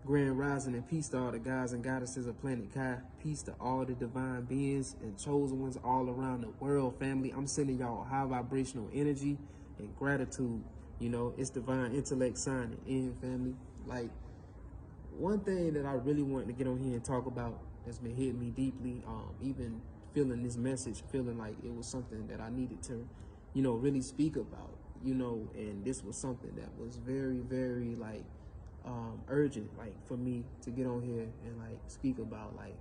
Grand rising and peace to all the guys and goddesses of Planet Kai. Peace to all the divine beings and chosen ones all around the world, family. I'm sending y'all high vibrational energy and gratitude. You know, it's divine intellect signing in, family. Like, one thing that I really wanted to get on here and talk about that's been hitting me deeply, even feeling this message, feeling like it was something that I needed to, you know, really speak about, you know, and this was something that was very, very, like, urgent, like, for me to get on here and, like, speak about, like,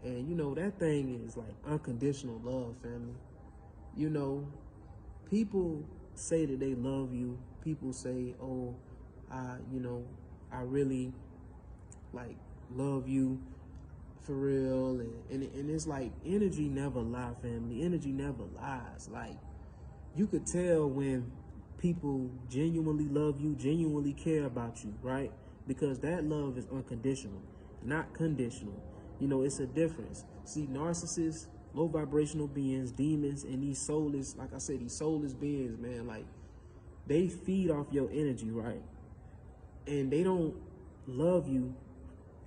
and, you know, that thing is, like, unconditional love, family. You know, people say that they love you. People say, oh, you know, I really, like, love you for real, and it's like energy never lie, family. Energy never lies. Like, you could tell when people genuinely love you, genuinely care about you, right? Because that love is unconditional, not conditional. You know, it's a difference. See, narcissists, low vibrational beings, demons, and these soulless, like I said, these soulless beings, man, like, they feed off your energy, right? And they don't love you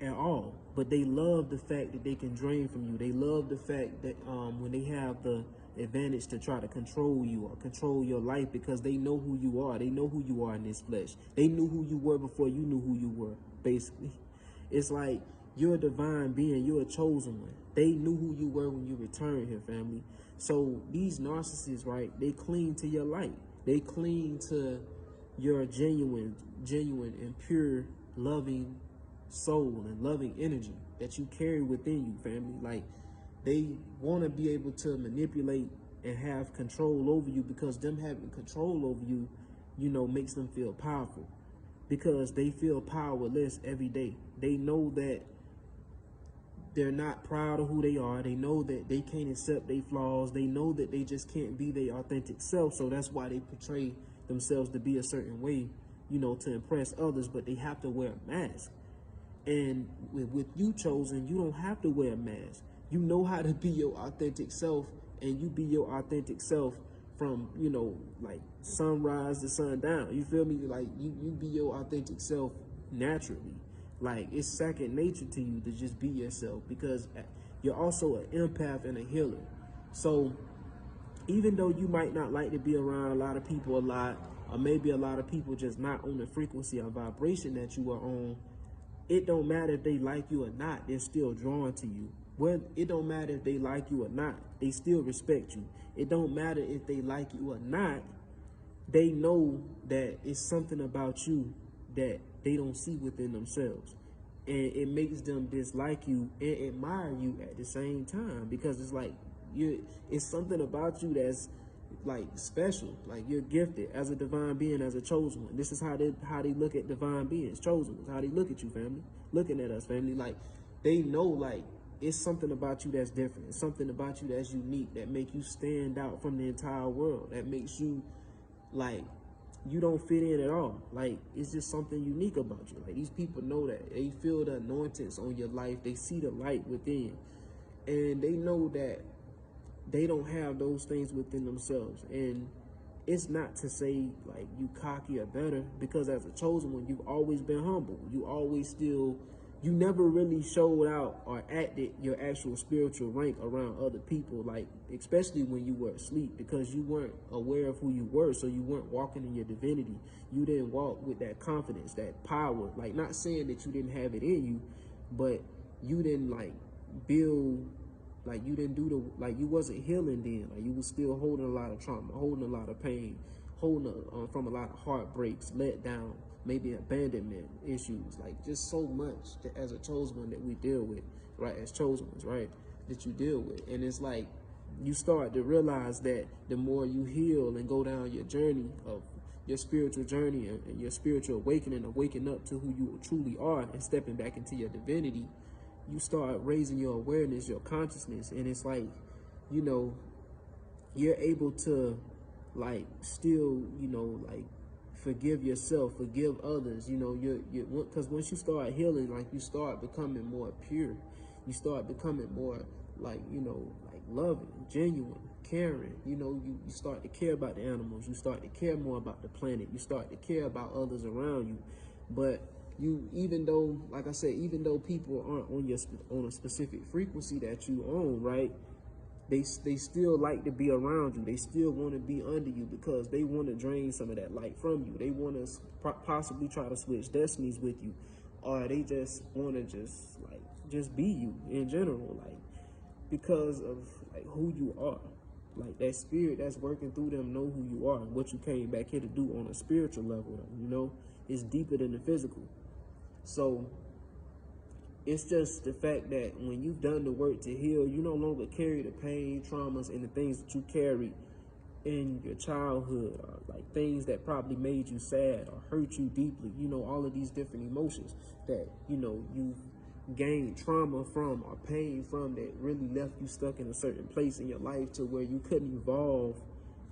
at all, but they love the fact that they can drain from you. They love the fact that when they have the advantage to try to control you or control your life, because they know who you are. They know who you are in this flesh. They knew who you were before you knew who you were, basically. It's like you're a divine being. You're a chosen one. They knew who you were when you returned here, family. So these narcissists, right, they cling to your light. They cling to your genuine and pure, loving soul and loving energy that you carry within you, family. Like, they want to be able to manipulate and have control over you, because them having control over you, you know, makes them feel powerful, because they feel powerless every day. They know that they're not proud of who they are. They know that they can't accept their flaws. They know that they just can't be their authentic self. So that's why they portray themselves to be a certain way, you know, to impress others, but they have to wear a mask. And with you, chosen, you don't have to wear a mask. You know how to be your authentic self, and you be your authentic self from, you know, like sunrise to sundown. You feel me? Like, you be your authentic self naturally. Like, it's second nature to you to just be yourself, because you're also an empath and a healer. So even though you might not like to be around a lot of people a lot, or maybe a lot of people just not on the frequency or vibration that you are on, it don't matter if they like you or not, they're still drawn to you. Well, it don't matter if they like you or not, they still respect you. It don't matter if they like you or not, they know that it's something about you that they don't see within themselves. And it makes them dislike you and admire you at the same time, because it's like, it's something about you that's like special. Like, you're gifted as a divine being, as a chosen one. This is how they look at divine beings, chosen ones, how they look at you, family, looking at us, family. Like, they know, like, it's something about you that's different. It's something about you that's unique, that make you stand out from the entire world, that makes you, like, you don't fit in at all. Like, it's just something unique about you. Like, these people know that. They feel the anointings on your life. They see the light within, and they know that they don't have those things within themselves. And it's not to say, like, you cocky or better, because as a chosen one, you've always been humble. You never really showed out or acted your actual spiritual rank around other people, like, especially when you were asleep, because you weren't aware of who you were, so you weren't walking in your divinity. You didn't walk with that confidence, that power. Like, not saying that you didn't have it in you, but you didn't, like, build, like, you didn't do the, like, you wasn't healing then. Like, you was still holding a lot of trauma, holding a lot of pain, holding from a lot of heartbreaks, let down, maybe abandonment issues, like, just so much that as a chosen one that we deal with, right? As chosen ones, right? That you deal with. And it's like, you start to realize that the more you heal and go down your journey of your spiritual journey and your spiritual awakening of waking up to who you truly are and stepping back into your divinity, you start raising your awareness, your consciousness. And it's like, you know, you're able to, like, still, you know, like, forgive yourself, forgive others. You know, because once you start healing, like, you start becoming more pure. You start becoming more, like, you know, like, loving, genuine, caring. You know, you start to care about the animals. You start to care more about the planet. You start to care about others around you. But you, even though, like I said, even though people aren't on a specific frequency that you own, right? They still like to be around you. They still want to be under you because they want to drain some of that light from you. They want to possibly try to switch destinies with you, or they just want to just be you in general, like because of like who you are. Like that spirit that's working through them know who you are and what you came back here to do on a spiritual level. You know, it's deeper than the physical. So it's just the fact that when you've done the work to heal, you no longer carry the pain, traumas, and the things that you carried in your childhood, or like things that probably made you sad or hurt you deeply. You know, all of these different emotions that, you know, you've gained trauma from or pain from that really left you stuck in a certain place in your life to where you couldn't evolve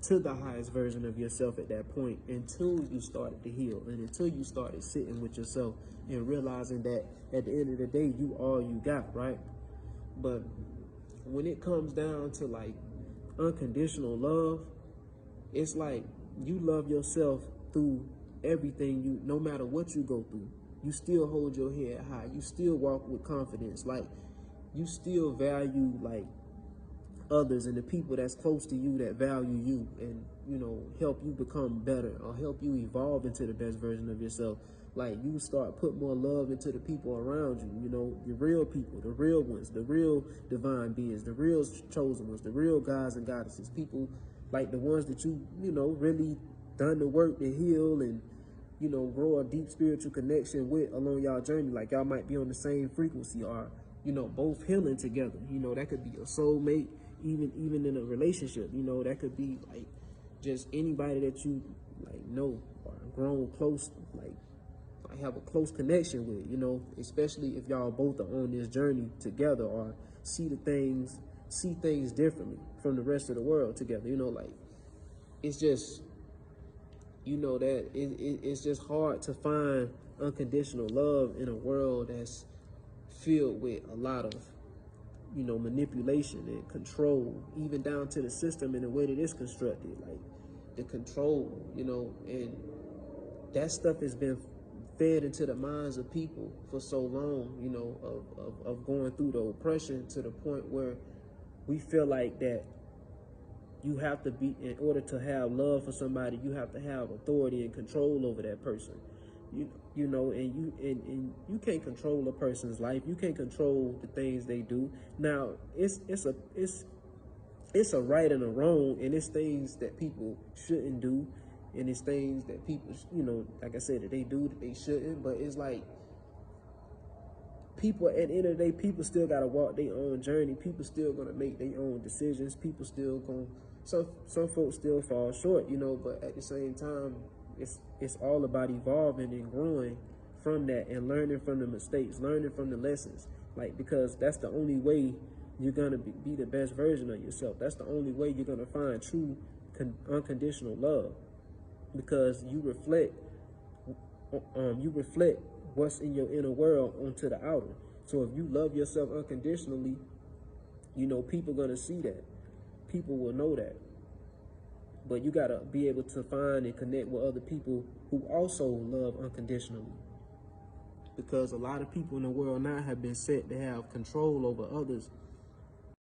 to the highest version of yourself at that point until you started to heal and until you started sitting with yourself and realizing that at the end of the day, you all you got, right? But when it comes down to like unconditional love, it's like you love yourself through everything. You, no matter what you go through, you still hold your head high. You still walk with confidence. Like you still value like others and the people that's close to you that value you and, you know, help you become better or help you evolve into the best version of yourself. Like you start putting more love into the people around you, you know, the real people, the real ones, the real divine beings, the real chosen ones, the real gods and goddesses, people like the ones that you know, really done the work to heal and, you know, grow a deep spiritual connection with along y'all journey. Like y'all might be on the same frequency or, you know, both healing together. You know, that could be your soulmate, even in a relationship. You know, that could be like just anybody that you like know or grown close, like have a close connection with, you know, especially if y'all both are on this journey together or see things differently from the rest of the world together. You know, like it's just, you know, that it's just hard to find unconditional love in a world that's filled with a lot of, you know, manipulation and control, even down to the system and the way that it's constructed, like the control, you know, and that stuff has been fed into the minds of people for so long, you know, of going through the oppression to the point where we feel like that you have to be, in order to have love for somebody, you have to have authority and control over that person. You know, and you can't control a person's life. You can't control the things they do. Now, it's a right and a wrong, and it's things that people shouldn't do, and it's things that people, you know, like I said, that they do that they shouldn't. But it's like people, at the end of the day, people still gotta walk their own journey. People still gonna make their own decisions. People still gonna, some folks still fall short, you know. But at the same time, it's all about evolving and growing from that and learning from the mistakes, learning from the lessons. Like, because that's the only way you're gonna be the best version of yourself. That's the only way you're gonna find true unconditional love, because you reflect what's in your inner world onto the outer. So if you love yourself unconditionally, you know, people gonna see that. People will know that. But you gotta be able to find and connect with other people who also love unconditionally. Because a lot of people in the world now have been set to have control over others